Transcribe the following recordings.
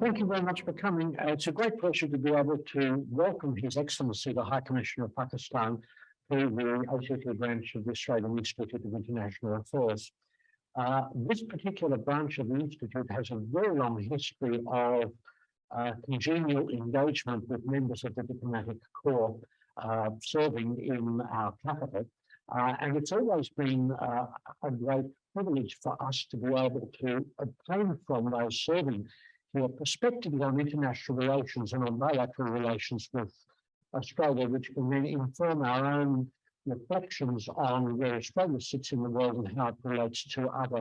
thank you very much for coming. It's a great pleasure to be able to welcome His Excellency, the High Commissioner of Pakistan, to the ACT branch of the Australian Institute of International Affairs. This particular branch of the Institute has a very long history of congenial engagement with members of the diplomatic corps serving in our capital. And it's always been a great privilege for us to be able to obtain from those serving here perspectives on international relations and on bilateral relations with Australia, which can then inform our own reflections on where Australia sits in the world and how it relates to other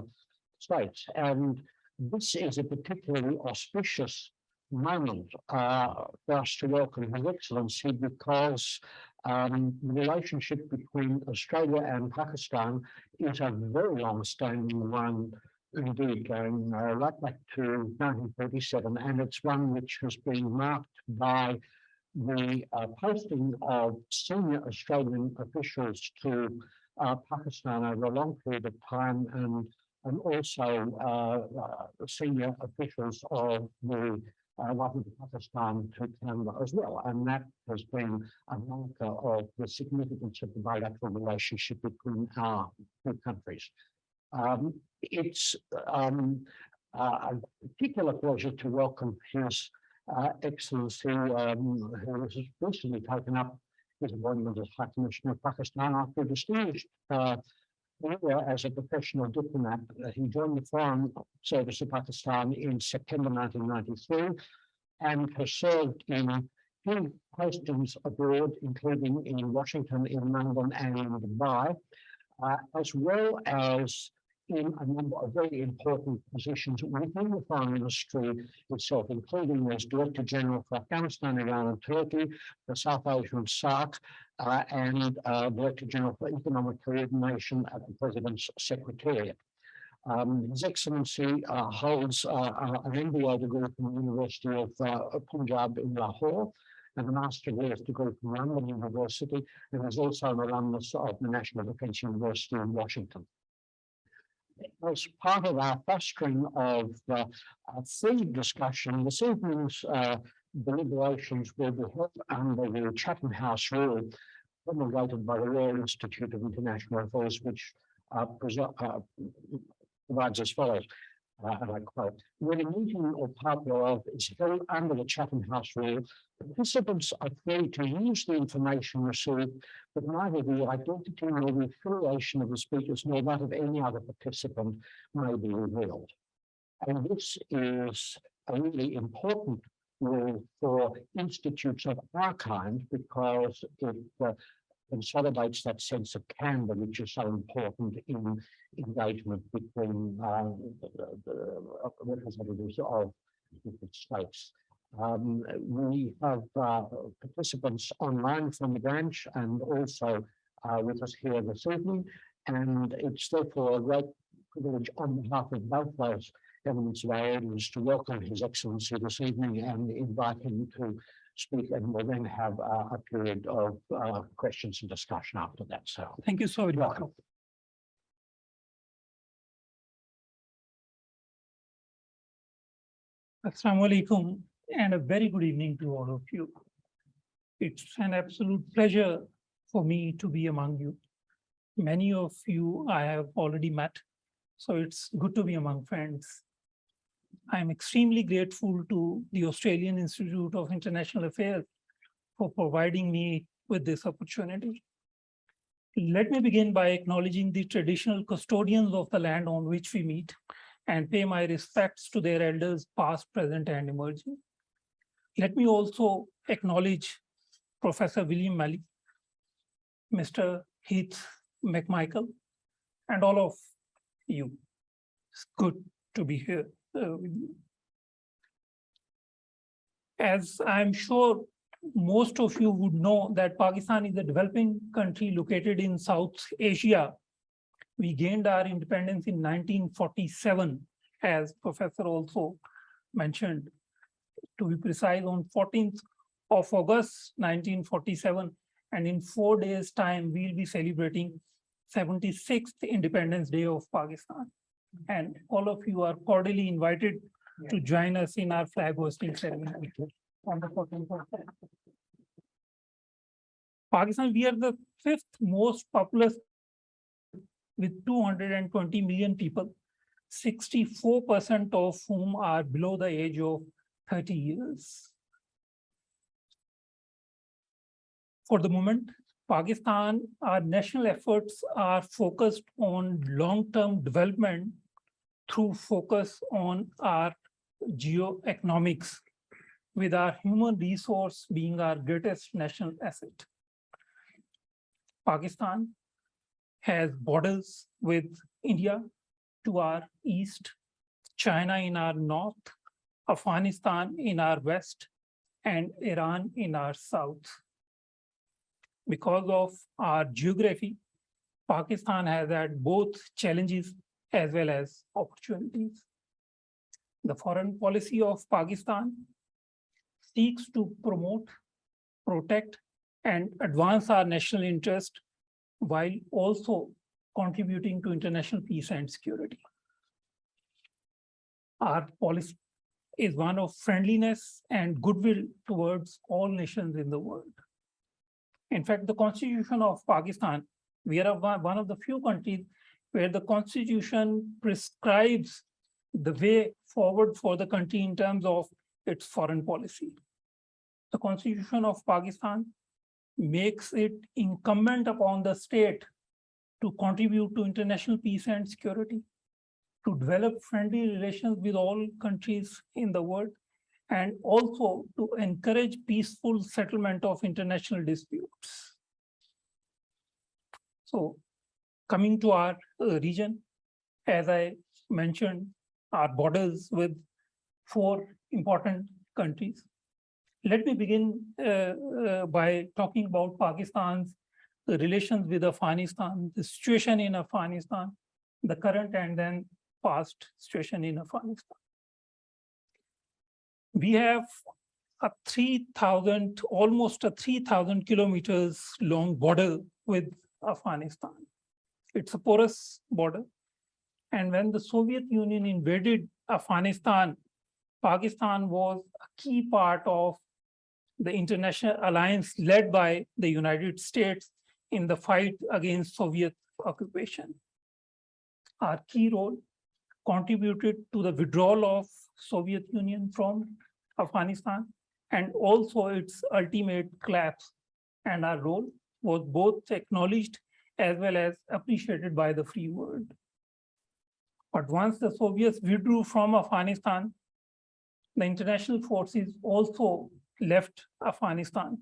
states. And this is a particularly auspicious moment for us to welcome His Excellency, because the relationship between Australia and Pakistan is a very long-standing one, indeed, going right back to 1947, and it's one which has been marked by the posting of senior Australian officials to Pakistan over a long period of time, and also senior officials of the Pakistan to Canada as well, and that has been a marker of the significance of the bilateral relationship between our two countries. It's a particular pleasure to welcome His Excellency, who has recently taken up his appointment as High Commissioner of Pakistan after a distinguished career as a professional diplomat. He joined the Foreign Service of Pakistan in September 1993 and has served in key postings abroad, including in Washington, in London, and in Dubai, as well as in a number of very important positions within the foreign ministry itself, including as Director General for Afghanistan, Iran, and Turkey, the South Asian SAARC, and Director General for Economic Coordination at the President's Secretariat. His Excellency holds an MBA degree from the University of Punjab in Lahore and a Master of Laws degree from London University, and is also an alumnus of the National Defence University in Washington. As part of our fostering of free discussion, this evening's deliberations will be held under the Chatham House rule promulgated by the Royal Institute of International Affairs, which provides as follows, and I quote: when a meeting or part thereof is held under the Chatham House rule, participants are free to use the information received, but neither the identity nor the affiliation of the speakers nor that of any other participant may be revealed. And this is a really important rule for institutes of our kind, because it consolidates that sense of candor, which is so important in engagement between the representatives of different states. We have participants online from the branch and also with us here this evening, and it's therefore a great privilege on behalf of both those elements of our audience to welcome His Excellency this evening and invite him to speak, and we'll then have a period of questions and discussion after that. So thank you so very much. Welcome. Assalamu alaikum, and a very good evening to all of you. It's an absolute pleasure for me to be among you. Many of you I have already met, so it's good to be among friends. I'm extremely grateful to the Australian Institute of International Affairs for providing me with this opportunity. Let me begin by acknowledging the traditional custodians of the land on which we meet and pay my respects to their elders past, present, and emerging. Let me also acknowledge Professor William Malley, Mr. Heath McMichael, and all of you. It's good to be here with you. As I'm sure most of you would know that Pakistan is a developing country located in South Asia. We gained our independence in 1947, as Professor also mentioned. To be precise, on 14th of August 1947, and in 4 days' time, we'll be celebrating 76th Independence Day of Pakistan. And all of you are cordially invited to join us in our flag hosting ceremony on the 14th of February. Pakistan, we are the fifth most populous with 220 million people, 64% of whom are below the age of 30 years. For the moment, Pakistan, our national efforts are focused on long-term development through focus on our geoeconomics, with our human resource being our greatest national asset. Pakistan has borders with India to our east, China in our north, Afghanistan in our west, and Iran in our south. Because of our geography, Pakistan has had both challenges as well as opportunities. The foreign policy of Pakistan seeks to promote, protect, and advance our national interest while also contributing to international peace and security. Our policy is one of friendliness and goodwill towards all nations in the world. In fact, the Constitution of Pakistan, we are one of the few countries where the Constitution prescribes the way forward for the country in terms of its foreign policy. The Constitution of Pakistan makes it incumbent upon the state to contribute to international peace and security, to develop friendly relations with all countries in the world, and also to encourage peaceful settlement of international disputes. So, coming to our region, as I mentioned, our borders with 4 important countries. Let me begin by talking about Pakistan's relations with Afghanistan, the situation in Afghanistan, the current and then past situation in Afghanistan. We have a 3,000, almost a 3,000 kilometers long border with Afghanistan. It's a porous border. And when the Soviet Union invaded Afghanistan, Pakistan was a key part of the international alliance led by the United States in the fight against Soviet occupation. Our key role contributed to the withdrawal of Soviet Union from Afghanistan and also its ultimate collapse. And our role was both acknowledged as well as appreciated by the free world. But once the Soviets withdrew from Afghanistan, the international forces also left Afghanistan,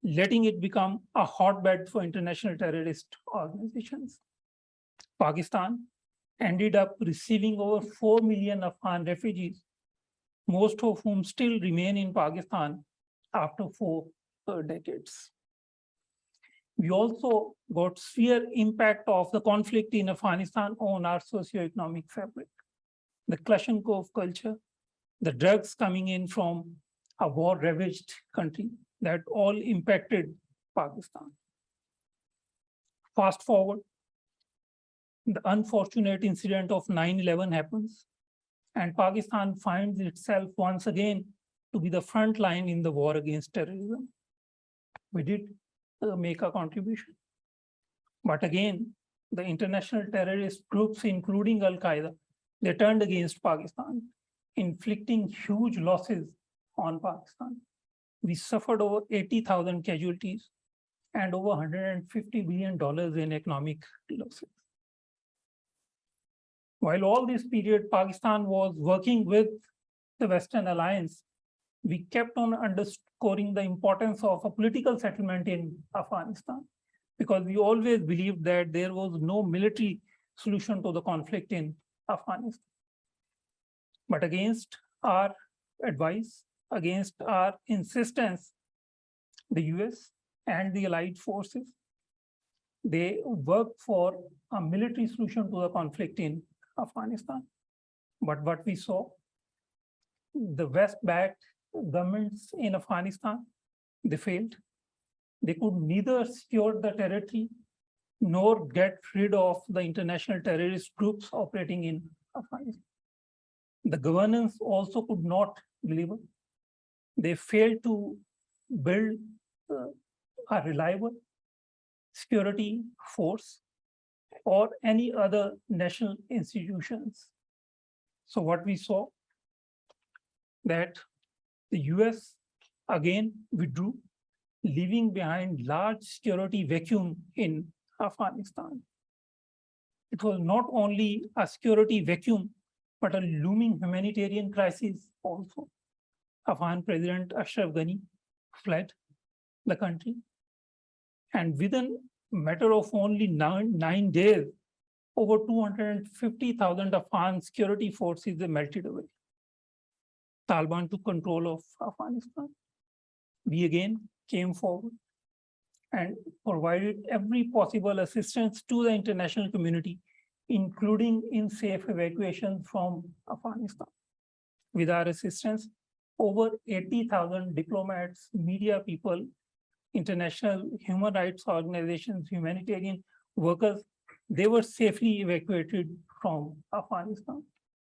letting it become a hotbed for international terrorist organizations. Pakistan ended up receiving over 4 million Afghan refugees, most of whom still remain in Pakistan after 4 decades. We also got severe impact of the conflict in Afghanistan on our socioeconomic fabric. The Kalashnikov culture, the drugs coming in from a war-ravaged country, that all impacted Pakistan. Fast forward, the unfortunate incident of 9/11 happens, and Pakistan finds itself once again to be the front line in the war against terrorism. We did make a contribution. But again, the international terrorist groups, including Al-Qaeda, they turned against Pakistan, inflicting huge losses on Pakistan. We suffered over 80,000 casualties and over $150 billion in economic losses. While all this period, Pakistan was working with the Western Alliance, we kept on underscoring the importance of a political settlement in Afghanistan, because we always believed that there was no military solution to the conflict in Afghanistan. But against our advice, against our insistence, the US and the allied forces, they worked for a military solution to the conflict in Afghanistan. But what we saw, the West-backed governments in Afghanistan, they failed. They could neither secure the territory nor get rid of the international terrorist groups operating in Afghanistan. The governance also could not deliver. They failed to build a reliable security force or any other national institutions. So what we saw that the US again withdrew, leaving behind large security vacuum in Afghanistan. It was not only a security vacuum, but a looming humanitarian crisis also. Afghan President Ashraf Ghani fled the country, and within a matter of only nine days, over 250,000 Afghan security forces melted away. Taliban took control of Afghanistan. We again came forward and provided every possible assistance to the international community, including in safe evacuation from Afghanistan. With our assistance, over 80,000 diplomats, media people, international human rights organizations, humanitarian workers, they were safely evacuated from Afghanistan.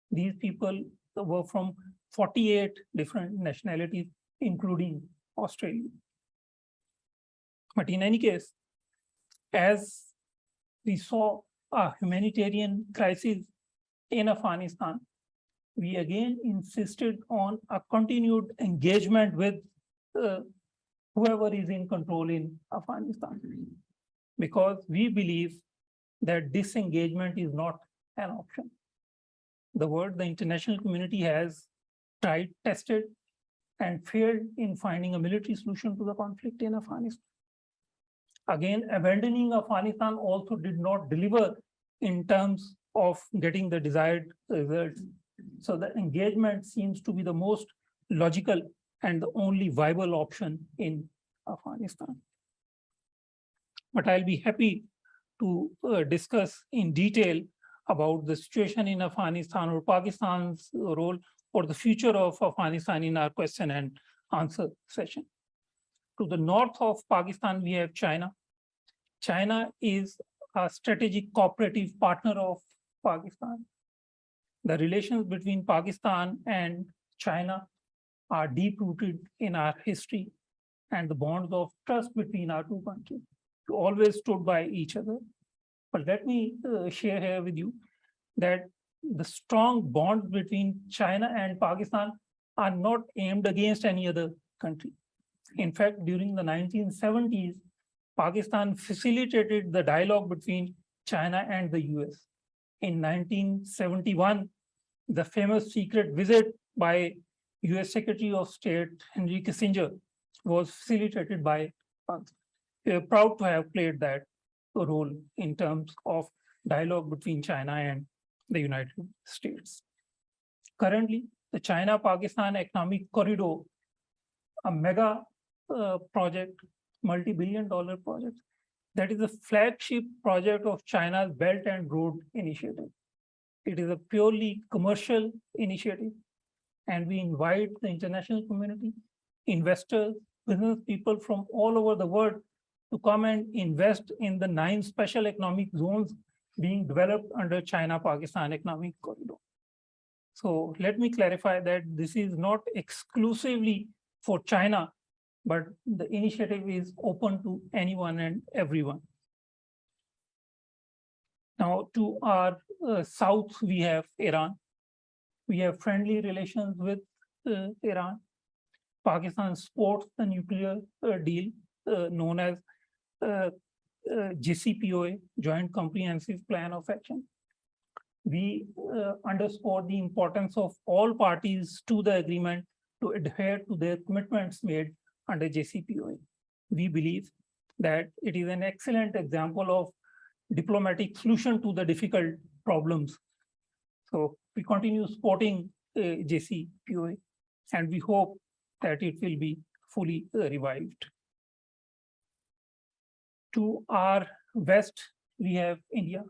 These people were from 48 different nationalities, including Australia. But in any case, as we saw a humanitarian crisis in Afghanistan, we again insisted on a continued engagement with whoever is in control in Afghanistan, because we believe that disengagement is not an option. The international community has tried, tested, and failed in finding a military solution to the conflict in Afghanistan. Again, abandoning Afghanistan also did not deliver in terms of getting the desired results. So the engagement seems to be the most logical and the only viable option in Afghanistan. But I'll be happy to discuss in detail about the situation in Afghanistan or Pakistan's role or the future of Afghanistan in our question and answer session. To the north of Pakistan, we have China. China is a strategic cooperative partner of Pakistan. The relations between Pakistan and China are deep-rooted in our history, and the bonds of trust between our two countries always stood by each other. But let me share here with you that the strong bonds between China and Pakistan are not aimed against any other country. In fact, during the 1970s, Pakistan facilitated the dialogue between China and the US. In 1971, the famous secret visit by US Secretary of State Henry Kissinger was facilitated by Pakistan. We are proud to have played that role in terms of dialogue between China and the United States. Currently, the China-Pakistan Economic Corridor, a mega project, multi-billion-dollar project, that is a flagship project of China's Belt and Road Initiative. It is a purely commercial initiative, and we invite the international community, investors, business people from all over the world to come and invest in the 9 special economic zones being developed under China-Pakistan Economic Corridor. So let me clarify that this is not exclusively for China, but the initiative is open to anyone and everyone. Now, to our south, we have Iran. We have friendly relations with Iran. Pakistan supports the nuclear deal known as JCPOA, Joint Comprehensive Plan of Action. We underscore the importance of all parties to the agreement to adhere to their commitments made under JCPOA. We believe that it is an excellent example of diplomatic solution to the difficult problems. So we continue supporting JCPOA, and we hope that it will be fully revived. To our west, we have India.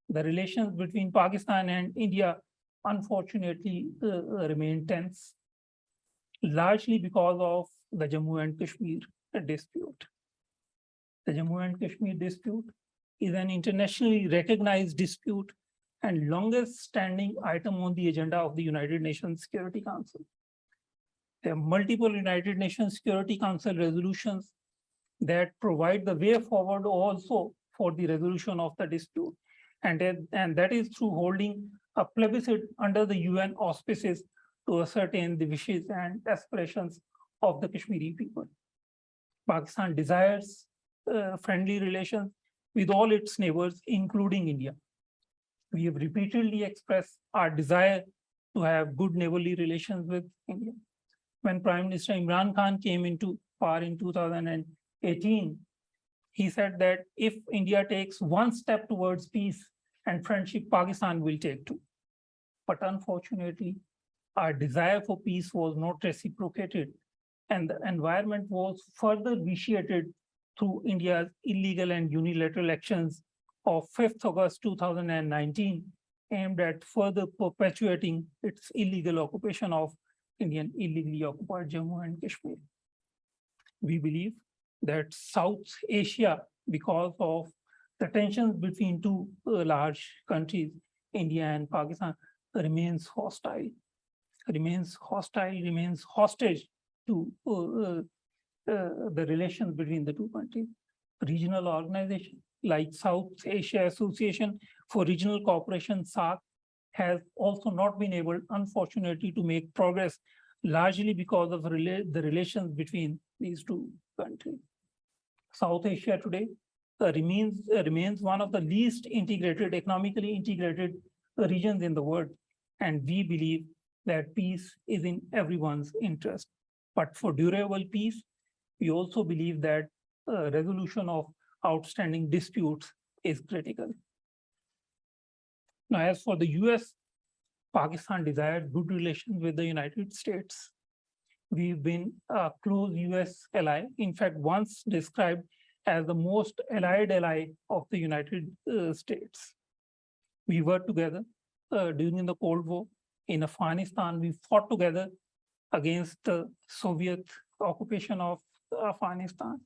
The relations between Pakistan and India, unfortunately, remain tense, largely because of the Jammu and Kashmir dispute. The Jammu and Kashmir dispute is an internationally recognized dispute, and longest standing item on the agenda of the United Nations Security Council. There are multiple United Nations Security Council resolutions that provide the way forward also for the resolution of the dispute. And that is through holding a plebiscite under the UN auspices to ascertain the wishes and aspirations of the Kashmiri people. Pakistan desires friendly relations with all its neighbors, including India. We have repeatedly expressed our desire to have good neighborly relations with India. When Prime Minister Imran Khan came into power in 2018, he said that if India takes one step towards peace and friendship, Pakistan will take two. But unfortunately, our desire for peace was not reciprocated, and the environment was further vitiated through India's illegal and unilateral actions of 5th August 2019, aimed at further perpetuating its illegal occupation of Indian illegally occupied Jammu and Kashmir. We believe that South Asia, because of the tensions between two large countries, India and Pakistan, remains hostile, remains hostage to the relations between the two countries. Regional organizations like South Asia Association for Regional Cooperation, SAARC, has also not been able, unfortunately, to make progress, largely because of the relations between these two countries. South Asia today remains one of the least integrated, economically integrated regions in the world. And we believe that peace is in everyone's interest. But for durable peace, we also believe that resolution of outstanding disputes is critical. Now, as for the US, Pakistan desired good relations with the United States. We've been a close US ally, in fact, once described as the most allied ally of the United States. We worked together during the Cold War. In Afghanistan, we fought together against the Soviet occupation of Afghanistan.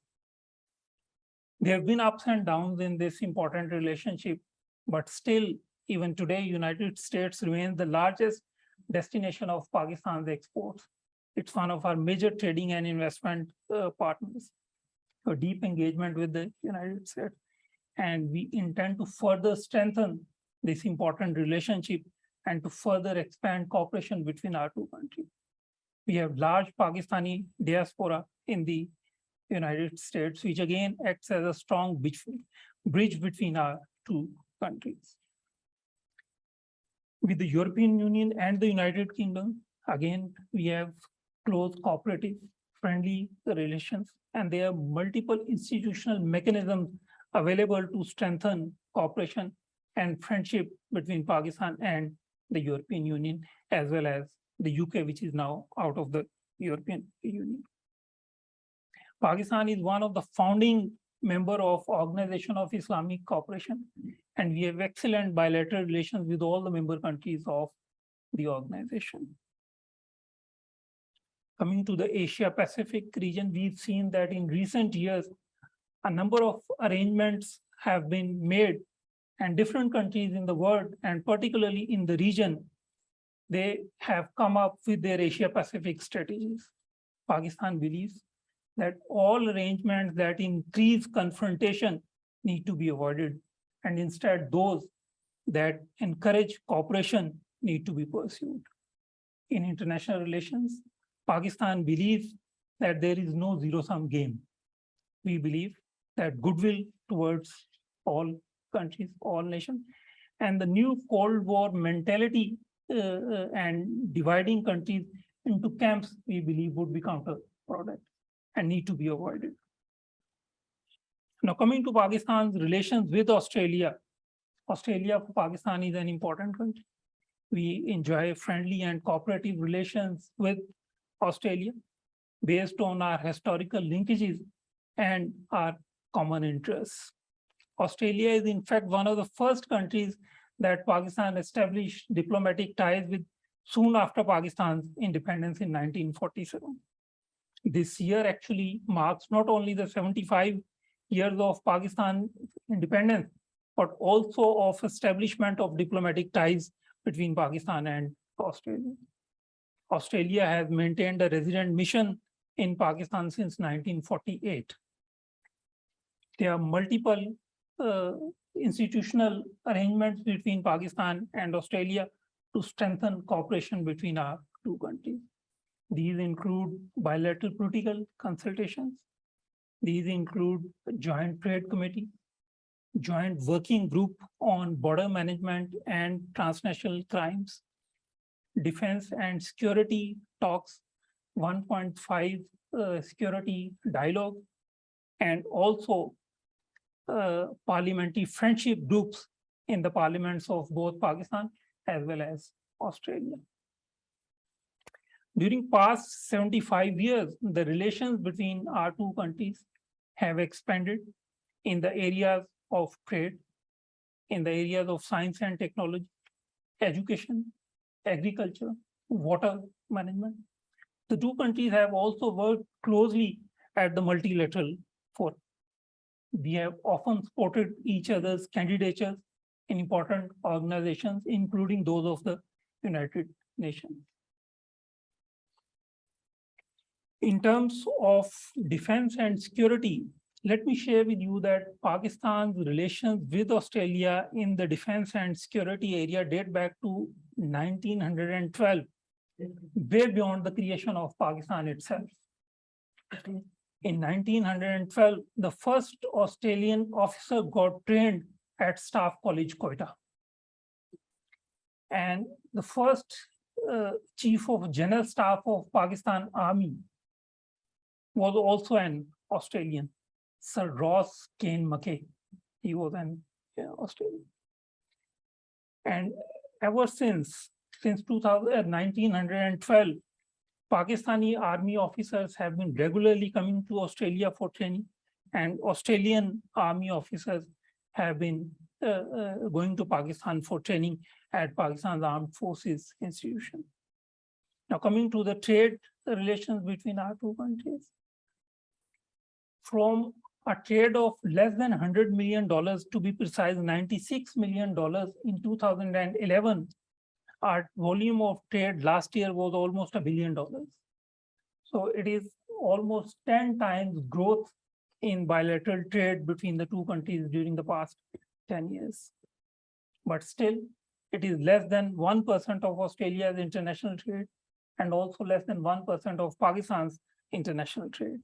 There have been ups and downs in this important relationship, but still, even today, United States remains the largest destination of Pakistan's exports. It's one of our major trading and investment partners. A deep engagement with the United States, and we intend to further strengthen this important relationship and to further expand cooperation between our two countries. We have large Pakistani diaspora in the United States, which again acts as a strong bridge between our two countries. With the European Union and the United Kingdom, again, we have close cooperative, friendly relations, and there are multiple institutional mechanisms available to strengthen cooperation and friendship between Pakistan and the European Union, as well as the UK, which is now out of the European Union. Pakistan is one of the founding members of Organization of Islamic Cooperation, and we have excellent bilateral relations with all the member countries of the organization. Coming to the Asia Pacific region, we've seen that in recent years, a number of arrangements have been made, and different countries in the world, and particularly in the region, they have come up with their Asia Pacific strategies. Pakistan believes that all arrangements that increase confrontation need to be avoided, and instead those that encourage cooperation need to be pursued. In international relations, Pakistan believes that there is no zero-sum game. We believe that goodwill towards all countries, all nations, and the new Cold War mentality and dividing countries into camps, we believe would be counterproductive and need to be avoided. Now, coming to Pakistan's relations with Australia. Australia for Pakistan is an important country. We enjoy friendly and cooperative relations with Australia based on our historical linkages and our common interests. Australia is in fact one of the first countries that Pakistan established diplomatic ties with soon after Pakistan's independence in 1947. This year actually marks not only the 75 years of Pakistan independence, but also of establishment of diplomatic ties between Pakistan and Australia. Australia has maintained a resident mission in Pakistan since 1948. There are multiple institutional arrangements between Pakistan and Australia to strengthen cooperation between our two countries. These include bilateral political consultations. These include joint trade committee, joint working group on border management and transnational crimes, defense and security talks, 1.5 security dialogue, and also parliamentary friendship groups in the parliaments of both Pakistan as well as Australia. During past 75 years, the relations between our two countries have expanded in the areas of trade, in the areas of science and technology, education, agriculture, water management. The two countries have also worked closely at the multilateral forum. We have often supported each other's candidatures in important organizations, including those of the United Nations. In terms of defense and security, let me share with you that Pakistan's relations with Australia in the defense and security area date back to 1912, way beyond the creation of Pakistan itself. In 1912, the first Australian officer got trained at Staff College, Quetta. And the first Chief of General Staff of Pakistan Army was also an Australian, Sir Ross Kane Mackay. He was an Australian. And ever since 1912, Pakistani army officers have been regularly coming to Australia for training, and Australian army officers have been going to Pakistan for training at Pakistan's Armed Forces Institution. Now, coming to the trade relations between our two countries, from a trade of less than $100 million, to be precise, $96 million in 2011, our volume of trade last year was almost $1 billion. So it is almost 10 times growth in bilateral trade between the two countries during the past 10 years. But still, it is less than 1% of Australia's international trade and also less than 1% of Pakistan's international trade.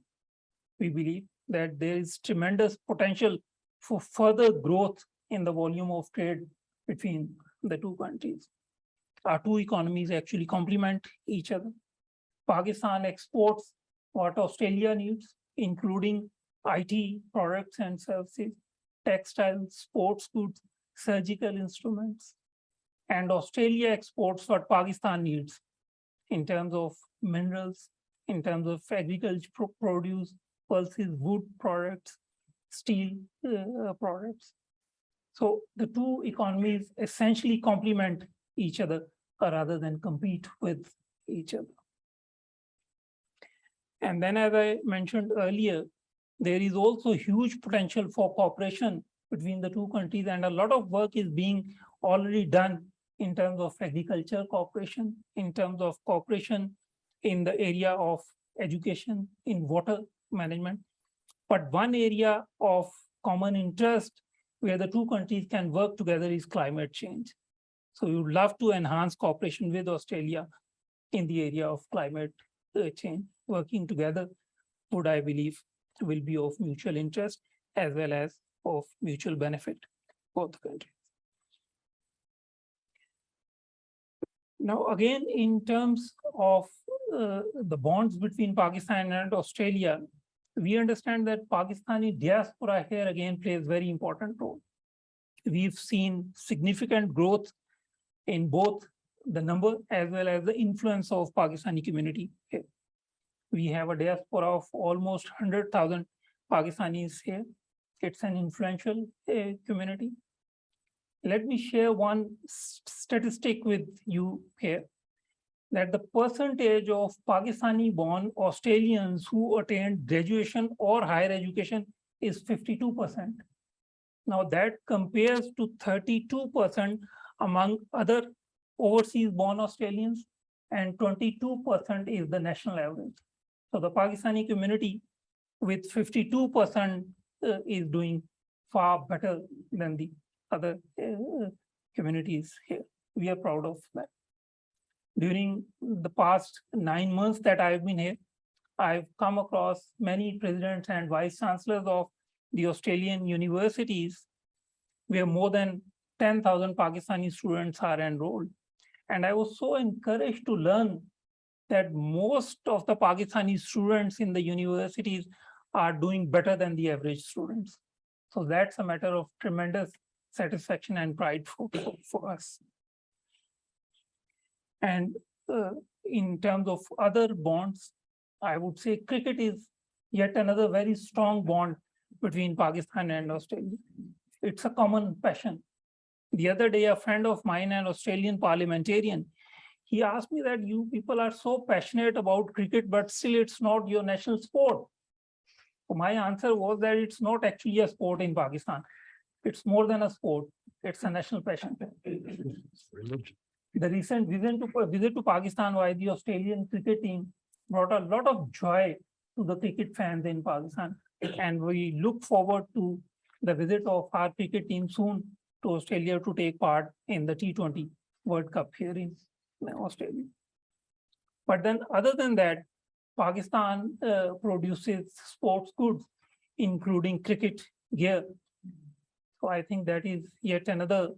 We believe that there is tremendous potential for further growth in the volume of trade between the two countries. Our two economies actually complement each other. Pakistan exports what Australia needs, including IT products and services, textiles, sports goods, surgical instruments. And Australia exports what Pakistan needs in terms of minerals, in terms of agricultural produce, pulses, wood products, steel products. So the two economies essentially complement each other rather than compete with each other. And then, as I mentioned earlier, there is also huge potential for cooperation between the two countries, and a lot of work is being already done in terms of agriculture cooperation, in terms of cooperation in the area of education, in water management. But one area of common interest where the two countries can work together is climate change. So we would love to enhance cooperation with Australia in the area of climate change. Working together would, I believe, will be of mutual interest as well as of mutual benefit for the countries. Now, again, in terms of the bonds between Pakistan and Australia, we understand that Pakistani diaspora here again plays very important role. We've seen significant growth in both the number as well as the influence of Pakistani community here. We have a diaspora of almost 100,000 Pakistanis here. It's an influential community. Let me share one statistic with you here, that the percentage of Pakistani-born Australians who attained graduation or higher education is 52%. Now that compares to 32% among other overseas born Australians, and 22% is the national average. So the Pakistani community with 52% is doing far better than the other communities here. We are proud of that. During the past 9 months that I've been here, I've come across many presidents and vice chancellors of the Australian universities where more than 10,000 Pakistani students are enrolled. And I was so encouraged to learn that most of the Pakistani students in the universities are doing better than the average students. So that's a matter of tremendous satisfaction and pride for us. And in terms of other bonds, I would say cricket is yet another very strong bond between Pakistan and Australia. It's a common passion. The other day, a friend of mine, an Australian parliamentarian, he asked me that you people are so passionate about cricket, but still it's not your national sport. So my answer was that it's not actually a sport in Pakistan. It's more than a sport. It's a national passion. The recent visit to Pakistan by the Australian cricket team brought a lot of joy to the cricket fans in Pakistan. And we look forward to the visit of our cricket team soon to Australia to take part in the T20 World Cup here in Australia. But then other than that, Pakistan produces sports goods, including cricket gear. So I think that is yet another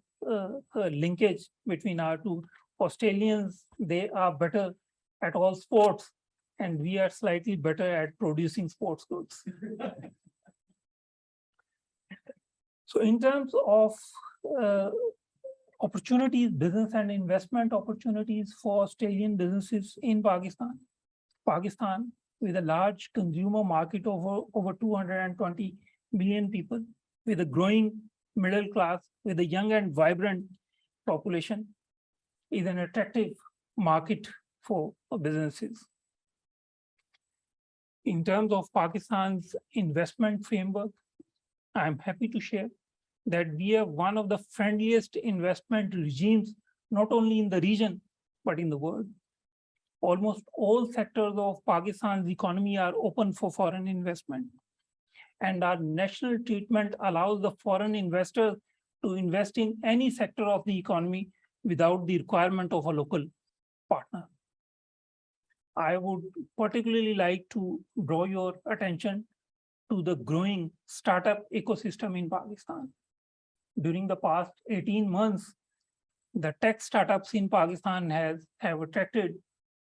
linkage between our two. Australians, they are better at all sports, and we are slightly better at producing sports goods. So in terms of opportunities, business and investment opportunities for Australian businesses in Pakistan, Pakistan with a large consumer market of over 220 million people, with a growing middle class, with a young and vibrant population, is an attractive market for businesses. In terms of Pakistan's investment framework, I'm happy to share that we have one of the friendliest investment regimes, not only in the region, but in the world. Almost all sectors of Pakistan's economy are open for foreign investment. And our national treatment allows the foreign investors to invest in any sector of the economy without the requirement of a local partner. I would particularly like to draw your attention to the growing startup ecosystem in Pakistan. During the past 18 months, the tech startups in Pakistan have attracted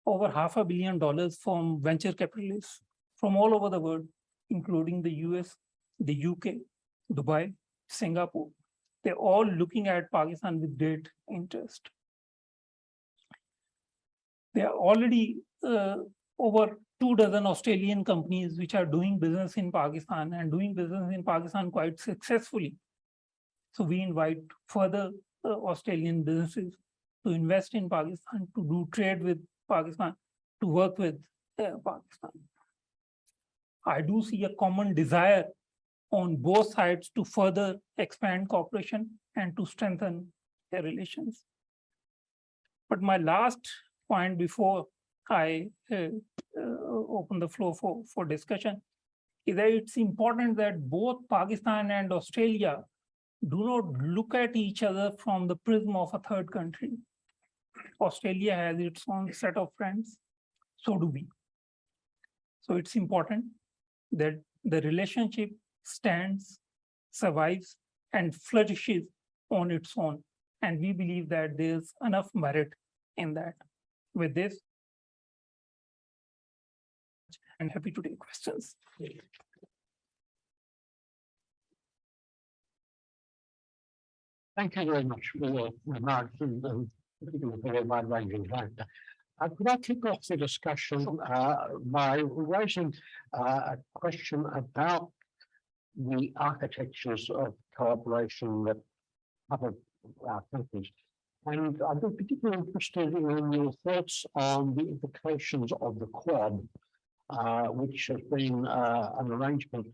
over $500 million from venture capitalists from all over the world, including the US, the UK, Dubai, Singapore. They're all looking at Pakistan with great interest. There are already over 24 Australian companies which are doing business in Pakistan and doing business in Pakistan quite successfully. So we invite further Australian businesses to invest in Pakistan, to do trade with Pakistan, to work with Pakistan. I do see a common desire on both sides to further expand cooperation and to strengthen their relations. But my last point before I open the floor for discussion is that it's important that both Pakistan and Australia do not look at each other from the prism of a third country. Australia has its own set of friends, so do we. So it's important that the relationship stands, survives, and flourishes on its own. And we believe that there's enough merit in that. With this, I'm happy to take questions. Thank you very much for your remarks and particularly for your wide-ranging character. Could I kick off the discussion by raising a question about the architectures of cooperation that cover our countries? And I'd be particularly interested in your thoughts on the implications of the Quad, which has been an arrangement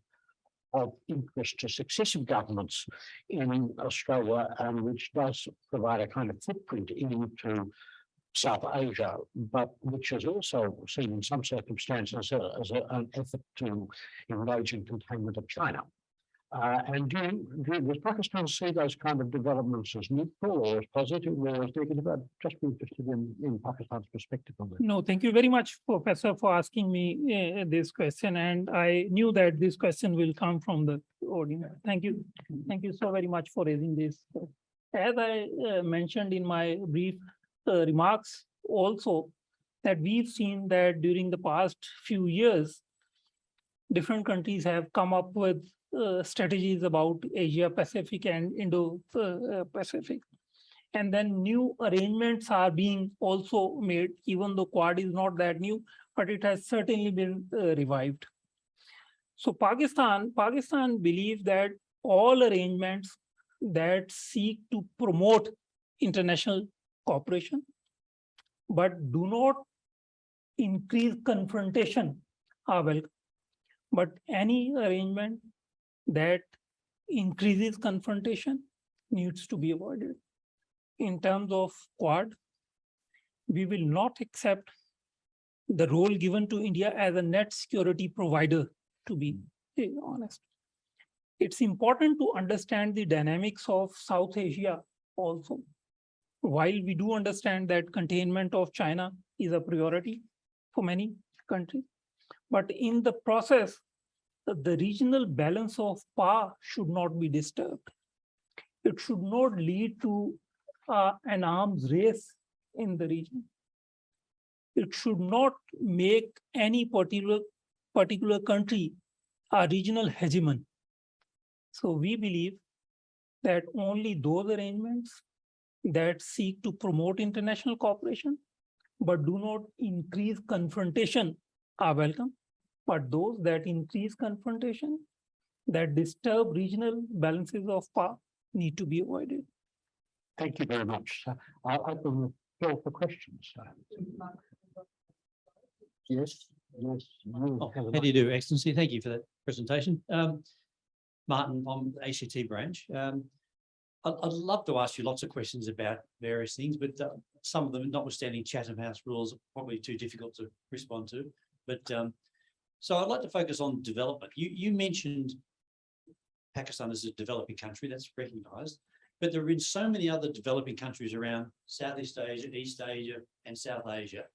of interest to successive governments in Australia, and which does provide a kind of footprint into South Asia, but which is also seen in some circumstances an effort to engage in containment of China. And does Pakistan see those kind of developments as neutral or as positive or as negative? I'd just be interested in Pakistan's perspective on that. No, thank you very much, Professor, for asking me this question. And I knew that this question will come from the audience. Thank you. Thank you so very much for raising this. As I mentioned in my brief remarks also, that we've seen that during the past few years, different countries have come up with strategies about Asia Pacific and Indo-Pacific. And then new arrangements are being also made, even though Quad is not that new, but it has certainly been revived. So Pakistan believes that all arrangements that seek to promote international cooperation, but do not increase confrontation are welcome. But any arrangement that increases confrontation needs to be avoided. In terms of Quad, we will not accept the role given to India as a net security provider, to be honest. It's important to understand the dynamics of South Asia also. While we do understand that containment of China is a priority for many countries, but in the process, the regional balance of power should not be disturbed. It should not lead to an arms race in the region. It should not make any particular country a regional hegemon. So we believe that only those arrangements that seek to promote international cooperation, but do not increase confrontation are welcome. But those that increase confrontation, that disturb regional balances of power, need to be avoided. Thank you very much. I'll open the floor for questions. Yes, yes. How do you do, Excellency? Thank you for that presentation. Martin, I'm the ACT branch. I'd love to ask you lots of questions about various things, but some of them, notwithstanding Chatham House rules, are probably too difficult to respond to. But so I'd like to focus on development. You mentioned Pakistan as a developing country, that's recognised, but there have been so many other developing countries around Southeast Asia, East Asia, and South Asia,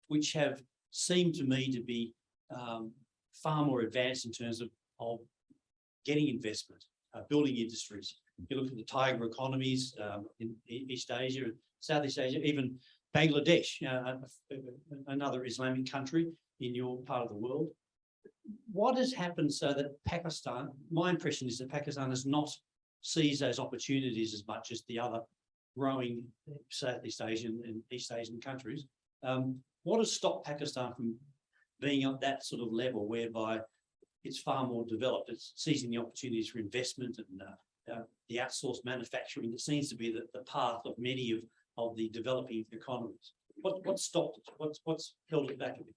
which have seemed to me to be far more advanced in terms of getting investment, building industries. You look at the tiger economies in East Asia, Southeast Asia, even Bangladesh, another Islamic country in your part of the world. What has happened so that Pakistan, my impression is that Pakistan has not seized those opportunities as much as the other growing Southeast Asian and East Asian countries. What has stopped Pakistan from being at that sort of level whereby it's far more developed, it's seizing the opportunities for investment and the outsourced manufacturing that seems to be the path of many of the developing economies? What stopped it? What's held it back a bit?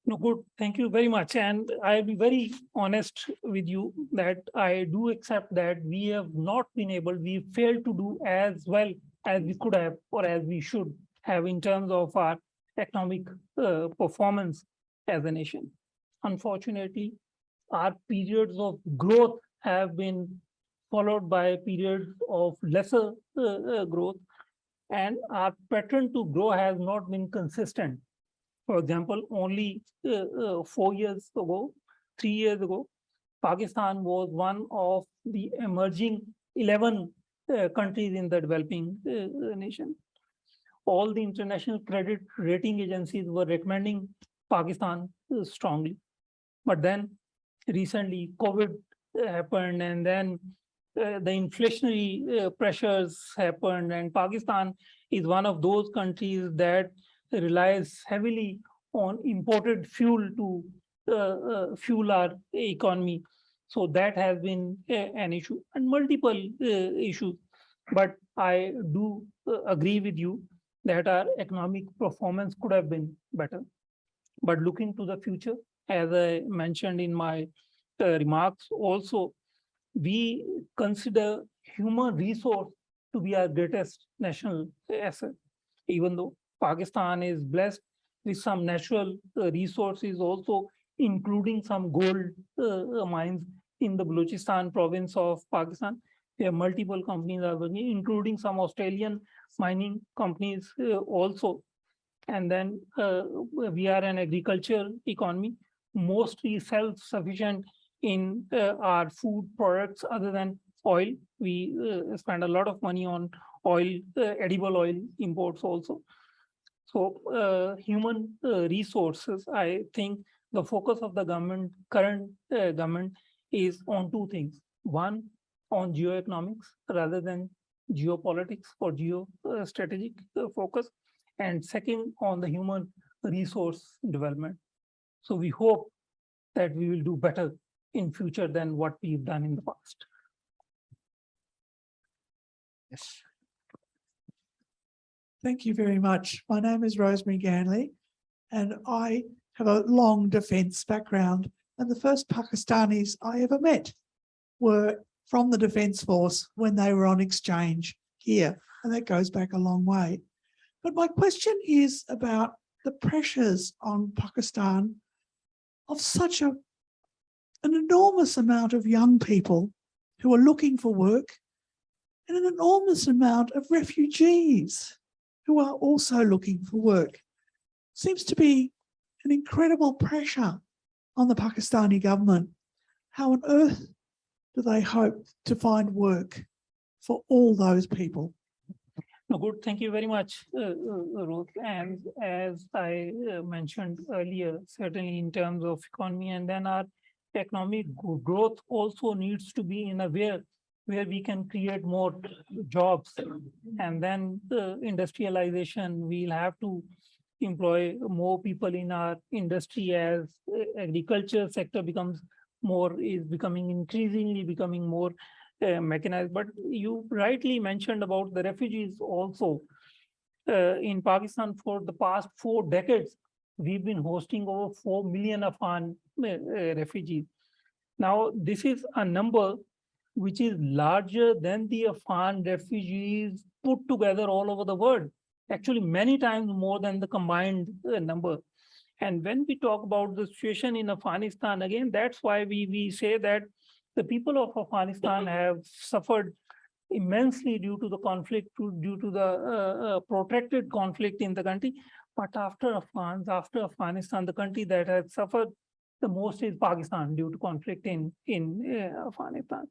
No, good. Thank you very much. And I'll be very honest with you that I do accept that we have not been able, we failed to do as well as we could have or as we should have in terms of our economic performance as a nation. Unfortunately, our periods of growth have been followed by periods of lesser growth, and our pattern to grow has not been consistent. For example, only 4 years ago, 3 years ago, Pakistan was one of the emerging 11 countries in the developing nation. All the international credit rating agencies were recommending Pakistan strongly. But then recently COVID happened, and then the inflationary pressures happened, and Pakistan is one of those countries that relies heavily on imported fuel to fuel our economy. So that has been an issue and multiple issues. But I do agree with you that our economic performance could have been better. But looking to the future, as I mentioned in my remarks also, we consider human resource to be our greatest national asset, even though Pakistan is blessed with some natural resources also, including some gold mines in the Balochistan province of Pakistan, where multiple companies are working, including some Australian mining companies also. And then we are an agriculture economy, mostly self-sufficient in our food products other than oil. We spend a lot of money on oil, edible oil imports also. So human resources, I think the focus of the government, current government, is on two things. One, on geoeconomics rather than geopolitics or geostrategic focus. And second, on the human resource development. So we hope that we will do better in future than what we've done in the past. Yes. Thank you very much. My name is Rosemary Ganley, and I have a long defence background. And the first Pakistanis I ever met were from the Defence Force when they were on exchange here, and that goes back a long way. But my question is about the pressures on Pakistan of such an enormous amount of young people who are looking for work, and an enormous amount of refugees who are also looking for work. Seems to be an incredible pressure on the Pakistani government. How on earth do they hope to find work for all those people? No, good. Thank you very much, Ruth. And as I mentioned earlier, certainly in terms of economy, and then our economic growth also needs to be in a way where we can create more jobs. And then the industrialization, we'll have to employ more people in our industry as agriculture sector is becoming increasingly more mechanized. But you rightly mentioned about the refugees also. In Pakistan, for the past 4 decades, we've been hosting over 4 million Afghan refugees. Now, this is a number which is larger than the Afghan refugees put together all over the world. Actually, many times more than the combined number. And when we talk about the situation in Afghanistan, again, that's why we say that the people of Afghanistan have suffered immensely due to the conflict, due to the protracted conflict in the country. But after Afghanistan, the country that has suffered the most is Pakistan due to conflict in Afghanistan.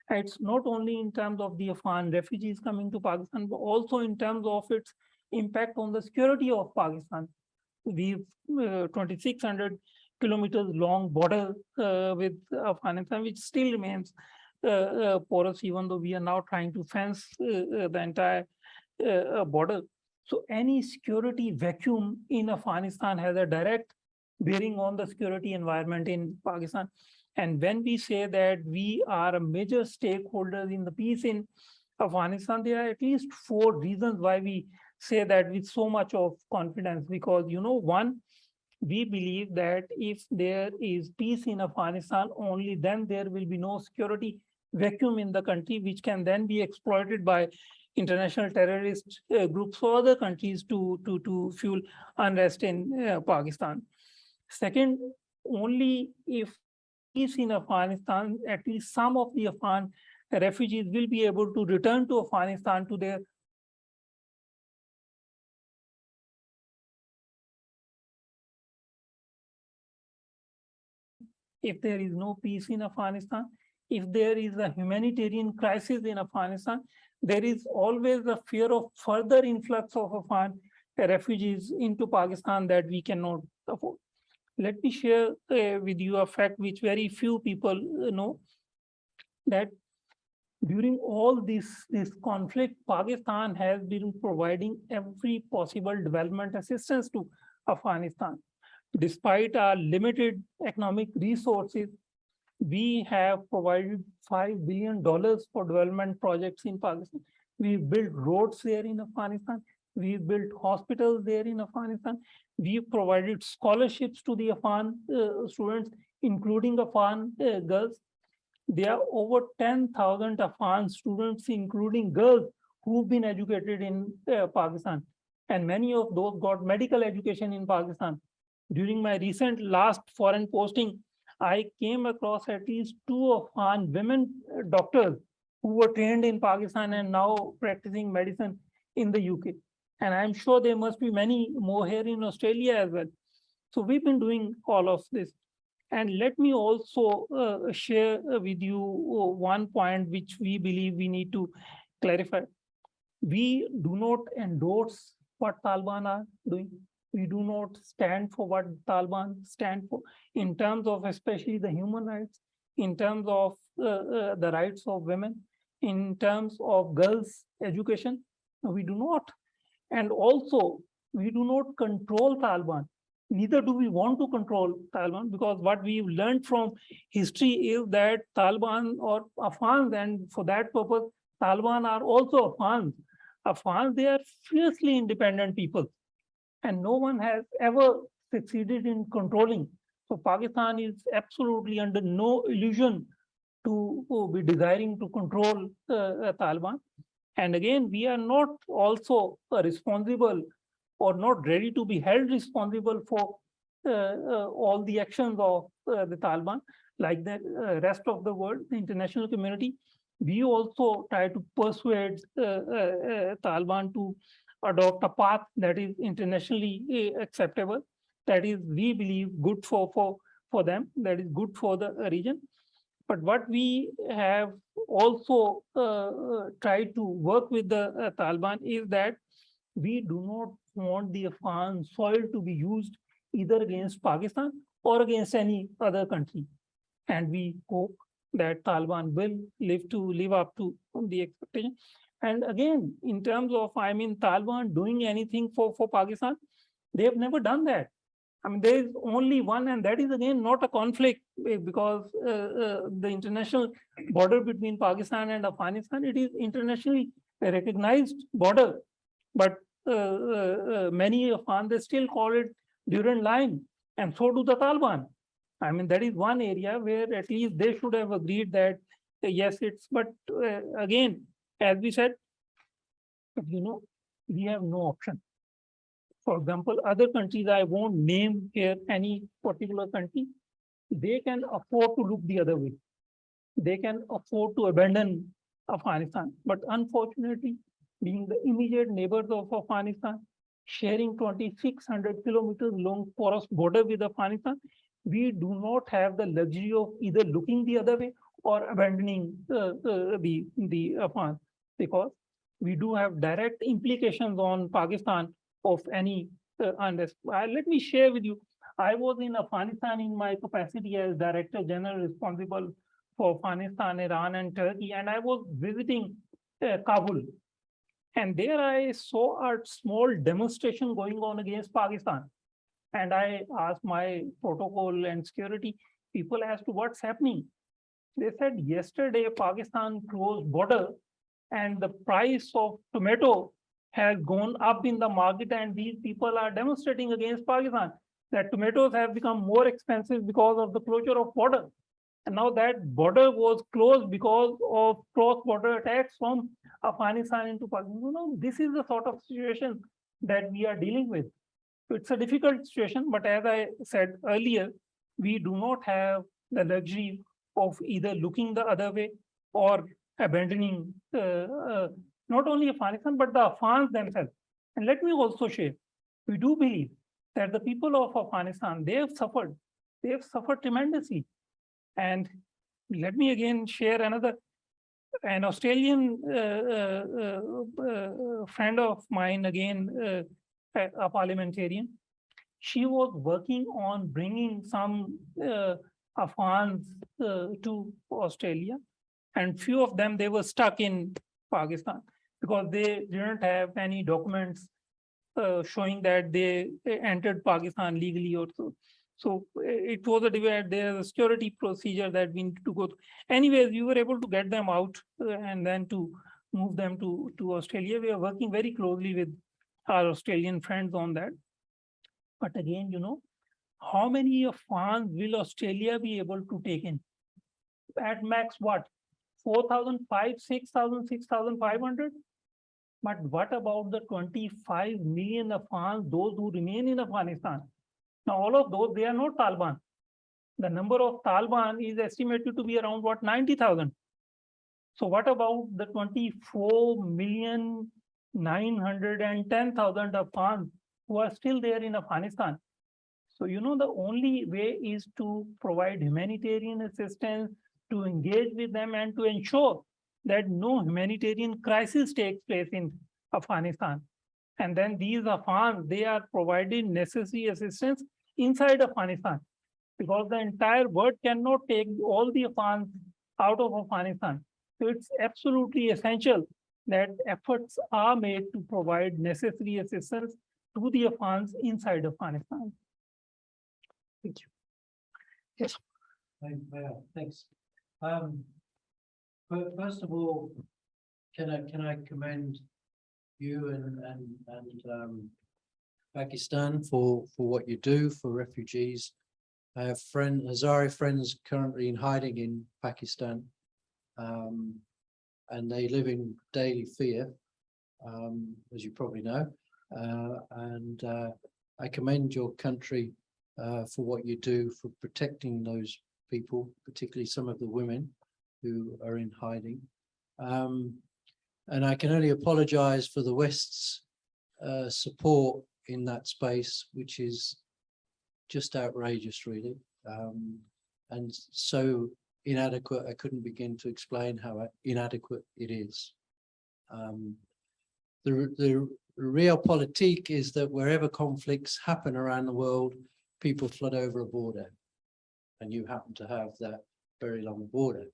It's not only in terms of the Afghan refugees coming to Pakistan, but also in terms of its impact on the security of Pakistan. We've 2,600 kilometers long border with Afghanistan, which still remains porous, even though we are now trying to fence the entire border. So any security vacuum in Afghanistan has a direct bearing on the security environment in Pakistan. And when we say that we are a major stakeholder in the peace in Afghanistan, there are at least 4 reasons why we say that with so much of confidence. Because, one, we believe that if there is peace in Afghanistan, only then there will be no security vacuum in the country, which can then be exploited by international terrorist groups or other countries to fuel unrest in Pakistan. Second, only if peace in Afghanistan, at least some of the Afghan refugees will be able to return to Afghanistan to their if there is no peace in Afghanistan, if there is a humanitarian crisis in Afghanistan, there is always the fear of further influx of Afghan refugees into Pakistan that we cannot afford. Let me share with you a fact which very few people know, that during all this conflict, Pakistan has been providing every possible development assistance to Afghanistan. Despite our limited economic resources, we have provided $5 billion for development projects in Pakistan. We've built roads there in Afghanistan. We've built hospitals there in Afghanistan. We've provided scholarships to the Afghan students including Afghan girls. There are over 10,000 Afghan students, including girls, who've been educated in Pakistan. And many of those got medical education in Pakistan. During my recent last foreign posting, I came across at least 2 Afghan women doctors who were trained in Pakistan and now practicing medicine in the UK. And I'm sure there must be many more here in Australia as well. So we've been doing all of this. And let me also share with you one point which we believe we need to clarify. We do not endorse what Taliban are doing. We do not stand for what Taliban stand for in terms of especially the human rights, in terms of the rights of women, in terms of girls' education. No, we do not. And also, we do not control Taliban. Neither do we want to control Taliban, because what we've learned from history is that Taliban or Afghans, and for that purpose, Taliban are also Afghans. Afghans, they are fiercely independent people, and no one has ever succeeded in controlling. So Pakistan is absolutely under no illusion to be desiring to control Taliban. And again, we are not also responsible or not ready to be held responsible for all the actions of the Taliban, like the rest of the world, the international community. We also try to persuade Taliban to adopt a path that is internationally acceptable, that is, we believe, good for them, that is good for the region. But what we have also tried to work with the Taliban is that we do not want the Afghan soil to be used either against Pakistan or against any other country. And we hope that Taliban will live up to the expectation. And again, in terms of, Taliban doing anything for Pakistan, they have never done that. There is only one, and that is again not a conflict, because the international border between Pakistan and Afghanistan, it is internationally recognized border. But many Afghans, they still call it Durand Line, and so do the Taliban. That is one area where at least they should have agreed that yes, it's. But again, as we said, we have no option. For example, other countries, I won't name here any particular country, they can afford to look the other way. They can afford to abandon Afghanistan. But unfortunately, being the immediate neighbors of Afghanistan, sharing 2,600 kilometers long porous border with Afghanistan, we do not have the luxury of either looking the other way or abandoning the Afghans, because we do have direct implications on Pakistan of any unrest. Let me share with you. I was in Afghanistan in my capacity as Director General responsible for Afghanistan, Iran, and Turkey, and I was visiting Kabul. And there I saw a small demonstration going on against Pakistan. And I asked my protocol and security people as to what's happening. They said yesterday Pakistan closed border and the price of tomato has gone up in the market, and these people are demonstrating against Pakistan that tomatoes have become more expensive because of the closure of border. And now that border was closed because of cross-border attacks from Afghanistan into Pakistan. This is the sort of situation that we are dealing with. It's a difficult situation, but as I said earlier, we do not have the luxury of either looking the other way or abandoning not only Afghanistan, but the Afghans themselves. And let me also share, we do believe that the people of Afghanistan, they have suffered tremendously. And let me again share an Australian friend of mine, again, a parliamentarian. She was working on bringing some Afghans to Australia, and few of them, they were stuck in Pakistan because they didn't have any documents showing that they entered Pakistan legally or so. So it was a debate. There's a security procedure that we need to go through. Anyways, we were able to get them out and then to move them to Australia. We are working very closely with our Australian friends on that. But again, how many Afghans will Australia be able to take in? At max, what? 4,500, 6,000, 6,500? But what about the 25 million Afghans, those who remain in Afghanistan? Now, all of those, they are not Taliban. The number of Taliban is estimated to be around what, 90,000. So what about the 24,910,000 Afghans who are still there in Afghanistan? So, the only way is to provide humanitarian assistance, to engage with them and to ensure that no humanitarian crisis takes place in Afghanistan. And then these Afghans, they are provided necessary assistance inside Afghanistan, because the entire world cannot take all the Afghans out of Afghanistan. So it's absolutely essential that efforts are made to provide necessary assistance to the Afghans inside Afghanistan. Thank you. Yes. Thanks. But first of all, can I commend you and Pakistan for what you do for refugees. I have Hazari friends currently in hiding in Pakistan, and they live in daily fear, as you probably know. And I commend your country for what you do for protecting those people, particularly some of the women who are in hiding. And I can only apologize for the West's support in that space, which is just outrageous, really. And so inadequate, I couldn't begin to explain how inadequate it is. The realpolitik is that wherever conflicts happen around the world, people flood over a border, and you happen to have that very long border.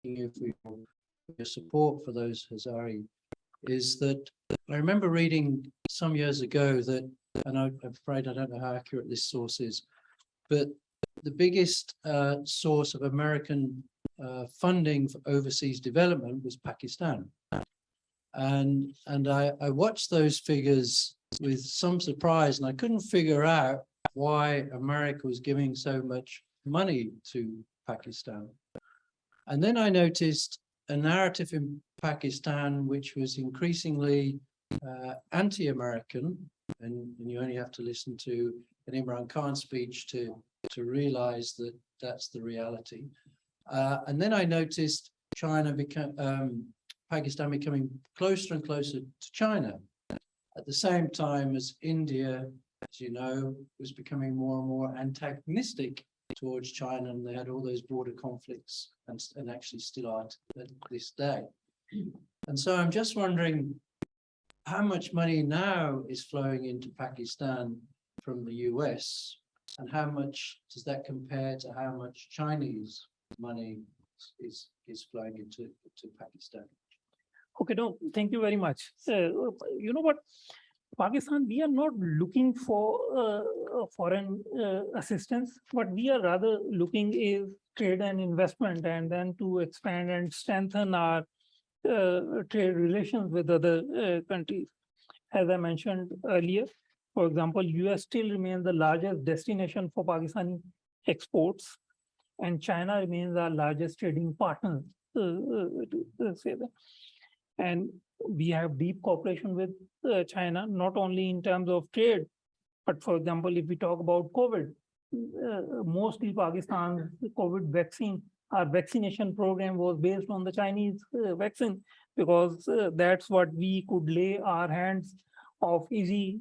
If we your support for those Hazari is that I remember reading some years ago that, and I'm afraid I don't know how accurate this source is, but the biggest source of American funding for overseas development was Pakistan. And I watched those figures with some surprise, and I couldn't figure out why America was giving so much money to Pakistan. And then I noticed a narrative in Pakistan which was increasingly anti-American, and you only have to listen to an Imran Khan speech to realize that that's the reality. And then I noticed Pakistan becoming closer and closer to China, at the same time as India, as you know, was becoming more and more antagonistic towards China, and they had all those border conflicts and actually still are at this day. And so I'm just wondering how much money now is flowing into Pakistan from the US, and how much does that compare to how much Chinese money is flowing into Pakistan? Okay, no, thank you very much. So, you know what, Pakistan, we are not looking for foreign assistance. What we are rather looking is trade and investment, and then to expand and strengthen our trade relations with other countries. As I mentioned earlier, for example, US still remains the largest destination for Pakistani exports, and China remains our largest trading partner, to say that. And we have deep cooperation with China, not only in terms of trade, but for example, if we talk about COVID, mostly Pakistan's COVID vaccine, our vaccination program was based on the Chinese vaccine, because that's what we could lay our hands on easily.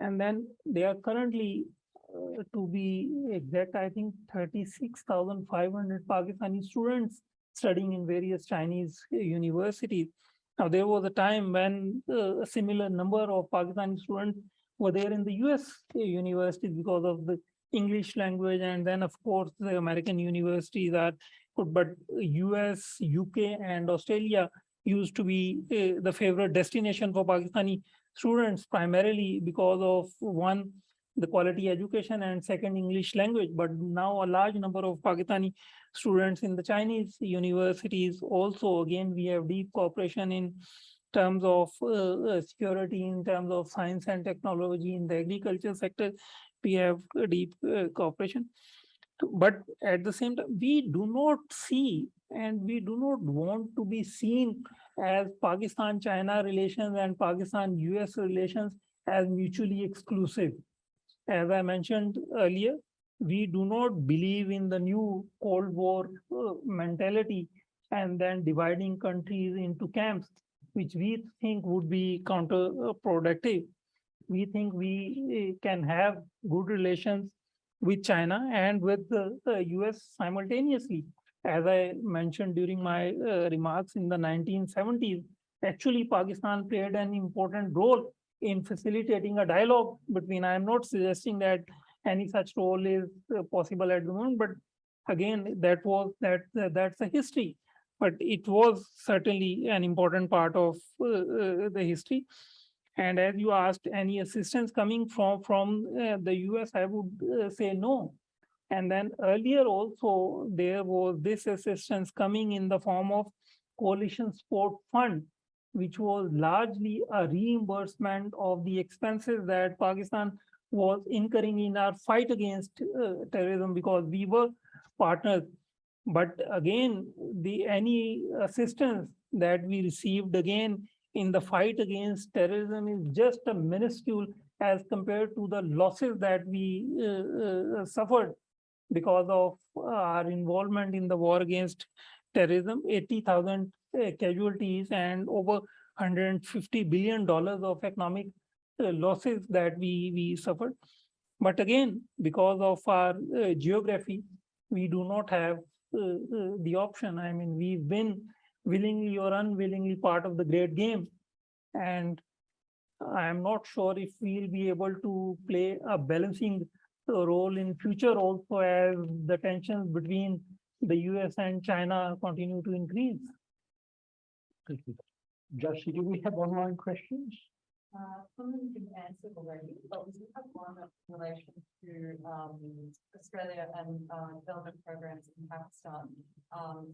And then they are currently, to be exact, I think 36,500 Pakistani students studying in various Chinese universities. Now, there was a time when a similar number of Pakistani students were there in the US universities because of the English language, and then of course the American universities are good, but US, UK and Australia used to be the favorite destination for Pakistani students, primarily because of one, the quality education, and second, English language. But now a large number of Pakistani students in the Chinese universities. Also, again, we have deep cooperation in terms of security, in terms of science and technology, in the agriculture sector. We have a deep cooperation. But at the same time, we do not see and we do not want to be seen as Pakistan-China relations and Pakistan-US relations as mutually exclusive. As I mentioned earlier, we do not believe in the new Cold War mentality and then dividing countries into camps, which we think would be counterproductive. We think we can have good relations with China and with the US simultaneously. As I mentioned during my remarks in the 1970s, actually Pakistan played an important role in facilitating a dialogue between. I am not suggesting that any such role is possible at the moment, but again, that's a history. But it was certainly an important part of the history. And as you asked, any assistance coming from the US, I would say no. And then earlier also, there was this assistance coming in the form of Coalition Support Fund, which was largely a reimbursement of the expenses that Pakistan was incurring in our fight against terrorism, because we were partners. But again, any assistance that we received again in the fight against terrorism is just a minuscule as compared to the losses that we suffered because of our involvement in the war against terrorism. 80,000 casualties and over $150 billion of economic losses that we suffered. But again, because of our geography, we do not have the option. I mean, we've been willingly or unwillingly part of the great game. And I'm not sure if we'll be able to play a balancing role in future also, as the tensions between the US and China continue to increase. Thank you. Josie, do we have online questions? Some of them have been answered already, but we do have one in relation to Australia and development programs in Pakistan.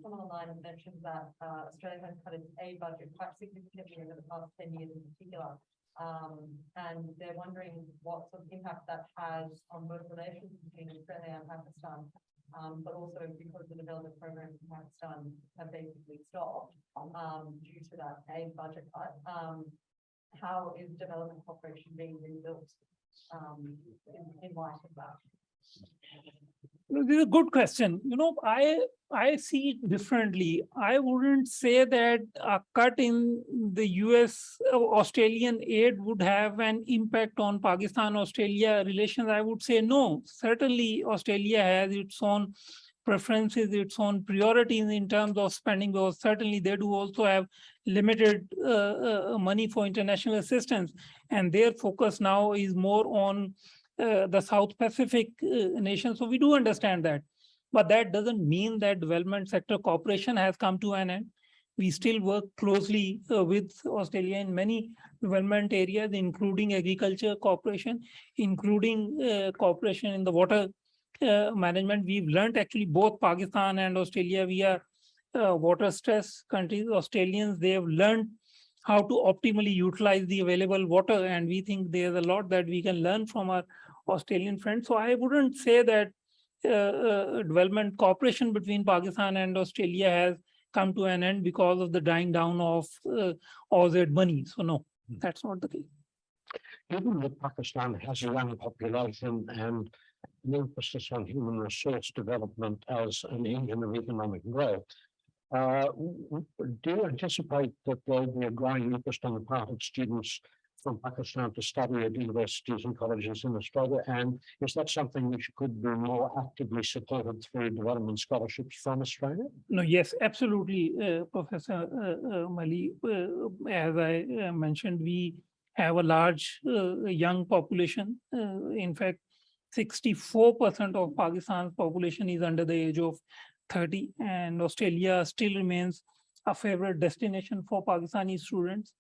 Someone online mentioned that Australia has cut its aid budget quite significantly over the past 10 years in particular. And they're wondering what sort of impact that has on both relations between Australia and Pakistan, but also because the development programs in Pakistan have basically stopped due to that aid budget cut. How is development cooperation being rebuilt in light of that? This is a good question. I see it differently. I wouldn't say that a cut in the US Australian aid would have an impact on Pakistan-Australia relations. I would say no. Certainly, Australia has its own preferences, its own priorities in terms of spending, because certainly they do also have limited money for international assistance. And their focus now is more on the South Pacific nations. So we do understand that. But that doesn't mean that development sector cooperation has come to an end. We still work closely with Australia in many development areas, including agriculture cooperation, including cooperation in the water management. We've learned actually both Pakistan and Australia, we are water stress countries. Australians, they have learned how to optimally utilize the available water, and we think there's a lot that we can learn from our Australian friends. So I wouldn't say that development cooperation between Pakistan and Australia has come to an end because of the dying down of AUZ money. So no, that's not the case. Given that Pakistan has a young population and an emphasis on human resource development as an engine of economic growth, do you anticipate that there will be a growing interest on the part of students from Pakistan to study at universities and colleges in Australia? And is that something which could be more actively supported through development scholarships from Australia? No, yes, absolutely, Professor Mali. As I mentioned, we have a large young population. In fact, 64% of Pakistan's population is under the age of 30, and Australia still remains a favorite destination for Pakistani students.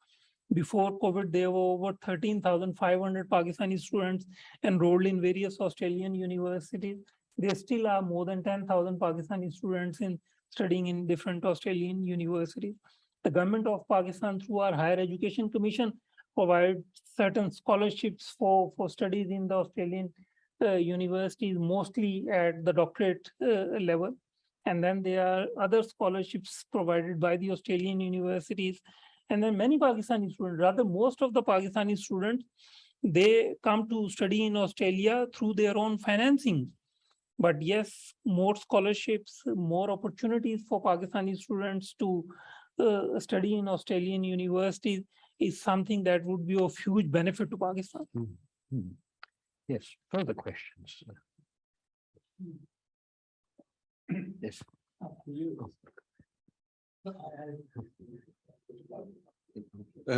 Before COVID, there were over 13,500 Pakistani students enrolled in various Australian universities. there still are more than 10,000 Pakistani students studying in different Australian universities. The government of Pakistan, through our Higher Education Commission, provides certain scholarships for studies in the Australian universities, mostly at the doctorate level. And then there are other scholarships provided by the Australian universities. And then many Pakistani students, rather most of the Pakistani students, they come to study in Australia through their own financing. But yes, more scholarships, more opportunities for Pakistani students to study in Australian universities is something that would be of huge benefit to Pakistan. Yes, further questions? Yes.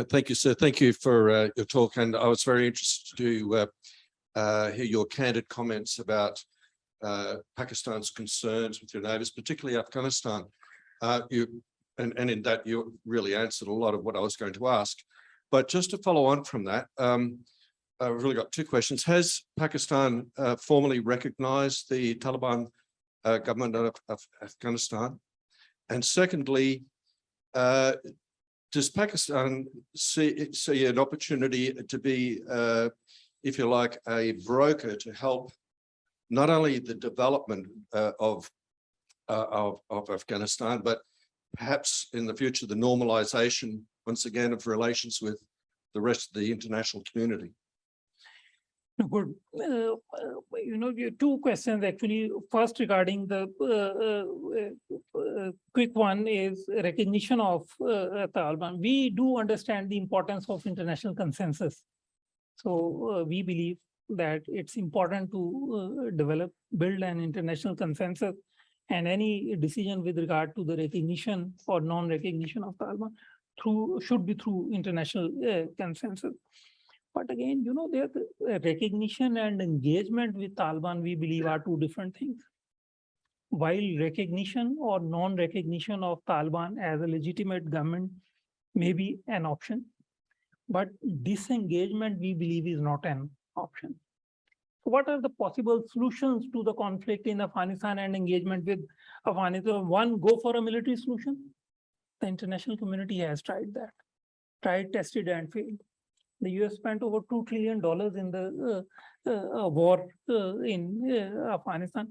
Thank you, sir. Thank you for your talk. And I was very interested to hear your candid comments about Pakistan's concerns with your neighbours, particularly Afghanistan. And in that, you really answered a lot of what I was going to ask. But just to follow on from that, I've really got two questions. Has Pakistan formally recognised the Taliban government of Afghanistan? And secondly, does Pakistan see an opportunity to be, if you like, a broker to help not only the development of Afghanistan, but perhaps in the future, the normalization, once again, of relations with the rest of the international community? Good. Two questions actually. First, regarding the quick one is recognition of Taliban. We do understand the importance of international consensus. So we believe that it's important to build an international consensus, and any decision with regard to the recognition or non-recognition of Taliban should be through international consensus. But again, the recognition and engagement with Taliban, we believe, are two different things. While recognition or non-recognition of Taliban as a legitimate government may be an option, but disengagement, we believe, is not an option. So what are the possible solutions to the conflict in Afghanistan and engagement with Afghanistan? One, go for a military solution. The international community has tried that, tested, and failed. The US spent over $2 trillion in the war in Afghanistan,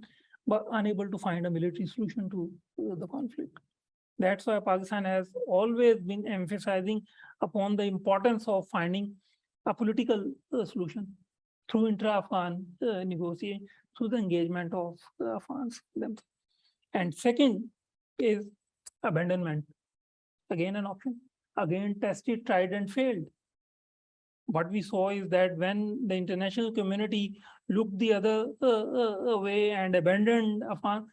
but unable to find a military solution to the conflict. That's why Pakistan has always been emphasizing upon the importance of finding a political solution through intra-Afghan negotiation, through the engagement of the Afghans themselves. And second is abandonment. Again, an option. Again, tested, tried, and failed. What we saw is that when the international community looked the other way and abandoned Afghan,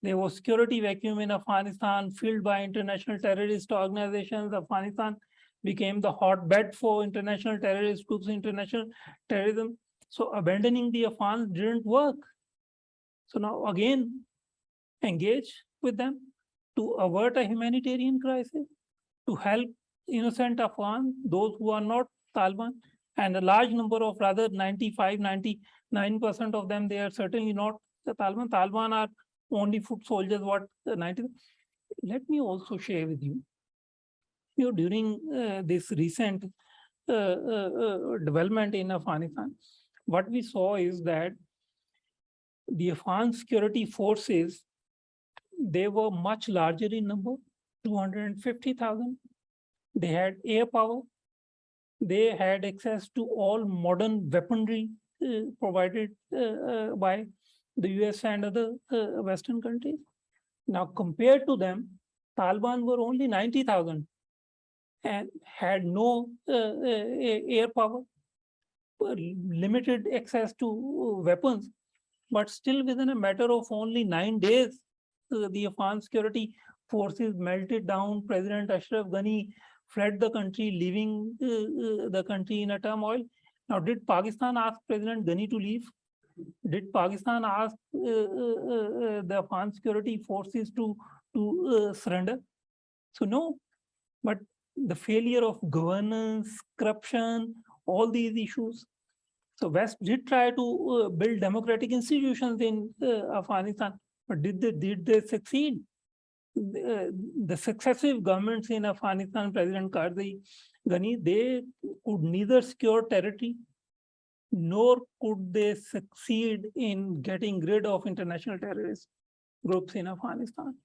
there was security vacuum in Afghanistan filled by international terrorist organizations. Afghanistan became the hotbed for international terrorist groups, international terrorism. So abandoning the Afghans didn't work. So now again, engage with them to avert a humanitarian crisis, to help innocent Afghans, those who are not Taliban, and a large number of, rather 95, 99% of them, they are certainly not the Taliban. Taliban are only foot soldiers, what 90. Let me also share with you, during this recent development in Afghanistan, what we saw is that the Afghan security forces, they were much larger in number, 250,000. They had air power. They had access to all modern weaponry provided by the US and other Western countries. Now, compared to them, Taliban were only 90,000 and had no air power, limited access to weapons, but still within a matter of only 9 days, the Afghan security forces melted down. President Ashraf Ghani fled the country, leaving the country in a turmoil. Now, did Pakistan ask President Ghani to leave? Did Pakistan ask the Afghan security forces to surrender? So no, but the failure of governance, corruption, all these issues So West did try to build democratic institutions in Afghanistan, but did they succeed? The successive governments in Afghanistan, President Karzai, Ghani, they could neither secure territory nor could they succeed in getting rid of international terrorist groups in Afghanistan.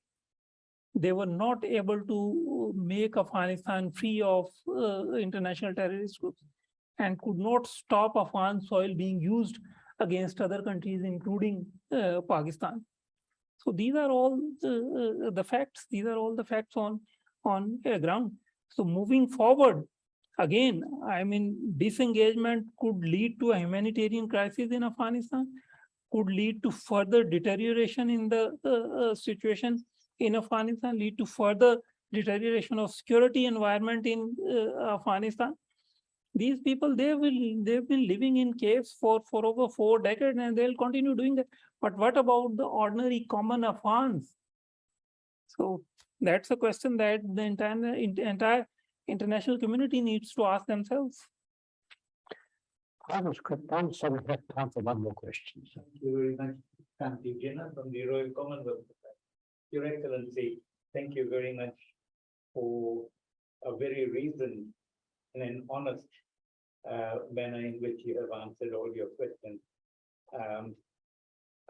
They were not able to make Afghanistan free of international terrorist groups and could not stop Afghan soil being used against other countries, including Pakistan. So these are all the facts. These are all the facts on ground. So moving forward, again, I mean, disengagement could lead to a humanitarian crisis in Afghanistan, could lead to further deterioration in the situation in Afghanistan, lead to further deterioration of security environment in Afghanistan. These people, they've been living in caves for over 4 decades, and they'll continue doing that. But what about the ordinary common Afghans? So that's a question that the entire international community needs to ask themselves. I was quick on, so we have time for one more question. Thank you very much, Kanti Jinnah from the Royal Commonwealth. Your Excellency, thank you very much for a very reasoned and an honest manner in which you have answered all your questions.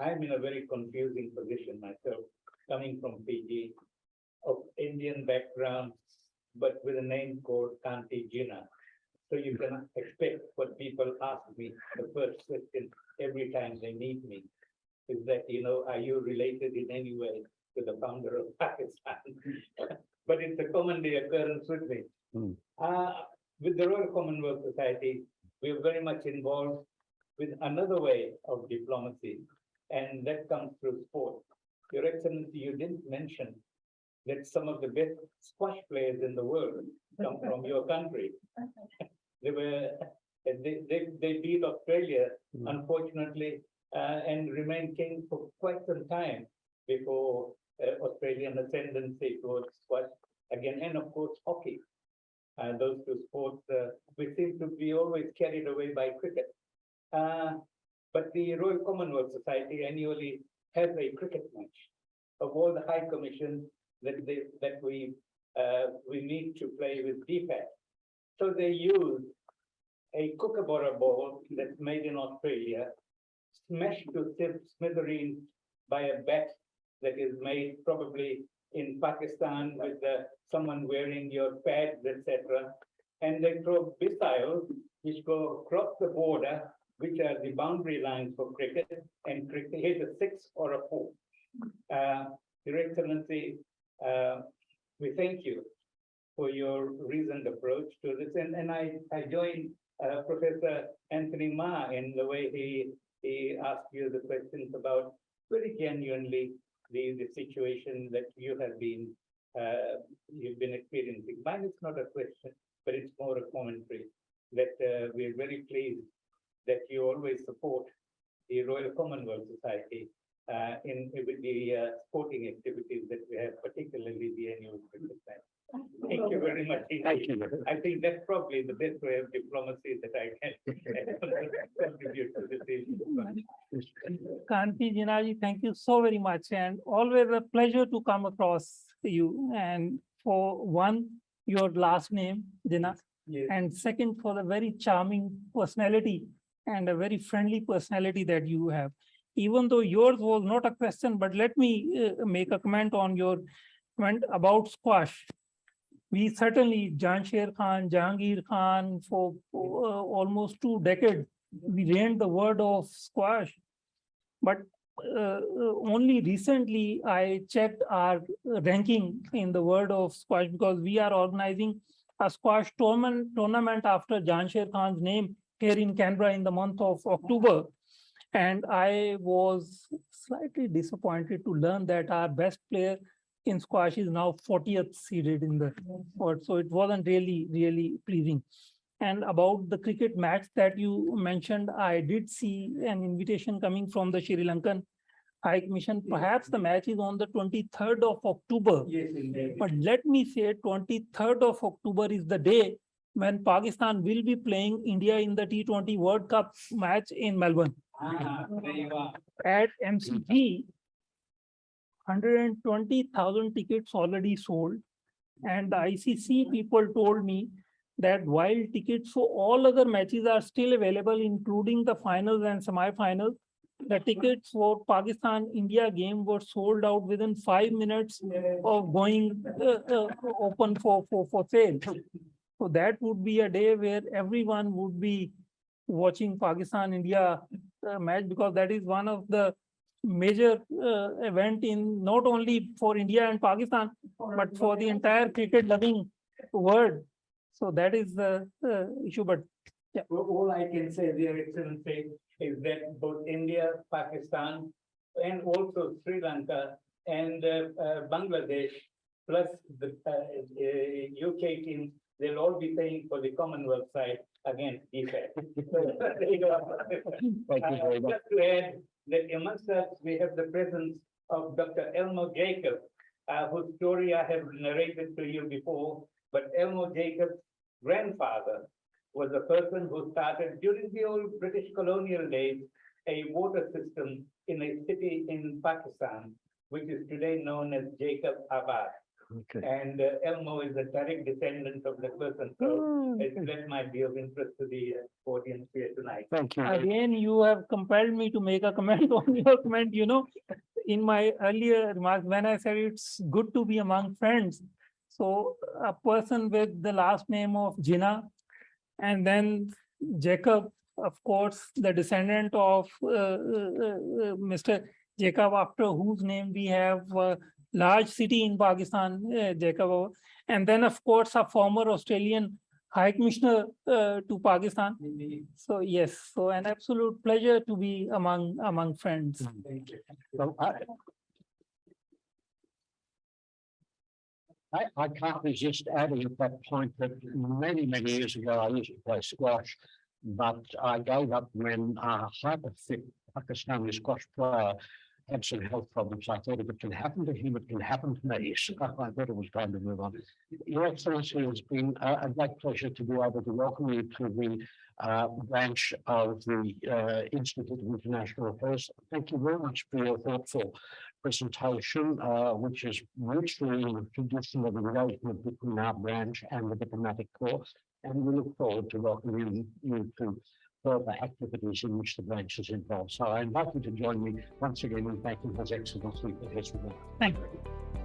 I'm in a very confusing position myself, coming from Fiji, of Indian background, but with a name called Kanti Jinnah. So you can expect what people ask me, the first question every time they meet me, is that, you know, are you related in any way to the founder of Pakistan? But it's a commonly occurrence with me. With the Royal Commonwealth Society, we are very much involved with another way of diplomacy, and that comes through sport. Your Excellency, you didn't mention that some of the best squash players in the world come from your country. They beat Australia, unfortunately, and remained king for quite some time before Australian ascendancy towards squash again, and of course hockey. Those two sports, we seem to be always carried away by cricket. But the Royal Commonwealth Society annually has a cricket match of all the high commissions that we need to play with DFAT. So they use a kookaburra ball that's made in Australia, smashed to smithereens by a bat that is made probably in Pakistan with someone wearing your pads, etc. And they throw missiles which go across the border, which are the boundary lines for cricket, and cricket hit a 6 or a 4. Your Excellency, we thank you for your reasoned approach to this. And I join Professor Anthony Ma in the way he asked you the questions about very genuinely the situation that you have been you've been experiencing. Mine is not a question, but it's more a commentary that we're very pleased that you always support the Royal Commonwealth Society with the sporting activities that we have, particularly the annual cricket match. Thank you very much. Thank you. I think that's probably the best way of diplomacy that I can contribute to this issue. Kanti Jinnah, thank you so very much, and always a pleasure to come across you. And for one, your last name, Jinnah, Yes. and second, for the very charming personality and a very friendly personality that you have. Even though yours was not a question, but let me make a comment on your comment about squash. We certainly, Jansher Khan, Jahangir Khan, for almost 2 decades, we reigned the word of squash. But only recently I checked our ranking in the word of squash, because we are organizing a squash tournament after Jansher Khan's name here in Canberra in the month of October. And I was slightly disappointed to learn that our best player in squash is now 40th seeded in the world. So it wasn't really pleasing. And about the cricket match that you mentioned, I did see an invitation coming from the Sri Lankan High Commission. Perhaps the match is on the 23rd of October. Yes, indeed. But let me say 23rd of October is the day when Pakistan will be playing India in the T20 World Cup match in Melbourne. There you are. At MCG, 120,000 tickets already sold. And the ICC people told me that while tickets for all other matches are still available, including the finals and semi-finals, the tickets for Pakistan-India game were sold out within 5 minutes of going open for sale. So that would be a day where everyone would be watching Pakistan-India match, because that is one of the major event in not only for India and Pakistan, but for the entire cricket loving world. So that is the issue, but Well, all I can say, Your Excellency, is that both India, Pakistan, and also Sri Lanka and Bangladesh, plus the UK team, they'll all be paying for the Commonwealth side against defect. Just to add that amongst us, we have the presence of Dr. Elmo Jacob, whose story I have narrated to you before, but Elmo Jacob's grandfather was a person who started during the old British colonial days a water system in a city in Pakistan, which is today known as Jacob Abad. Okay. And Elmo is a direct descendant of that person. So that might be of interest to the audience here tonight. Thank you. again, you have compelled me to make a comment on your comment, in my earlier remarks, when I said it's good to be among friends. So a person with the last name of Jinnah, and then Jacob, of course, the descendant of Mr. Jacob, after whose name we have a large city in Pakistan, Jacob, and then of course a former Australian High Commissioner to Pakistan. So yes, so an absolute pleasure to be among friends. Well, I can't resist adding at that point that many, many years ago, I used to play squash, but I gave up when a hyper-fit Pakistani squash player had some health problems. I thought if it can happen to him, it can happen to me. So I thought it was time to move on. Your Excellency, it's been a great pleasure to be able to welcome you to the branch of the Institute of International Affairs. Thank you very much for your thoughtful presentation, which is richly in the tradition of engagement between our branch and the diplomatic corps. And we look forward to welcoming you to further activities in which the branch is involved. So I invite you to join me once again in thanking His Excellency for his remarks. Thank you.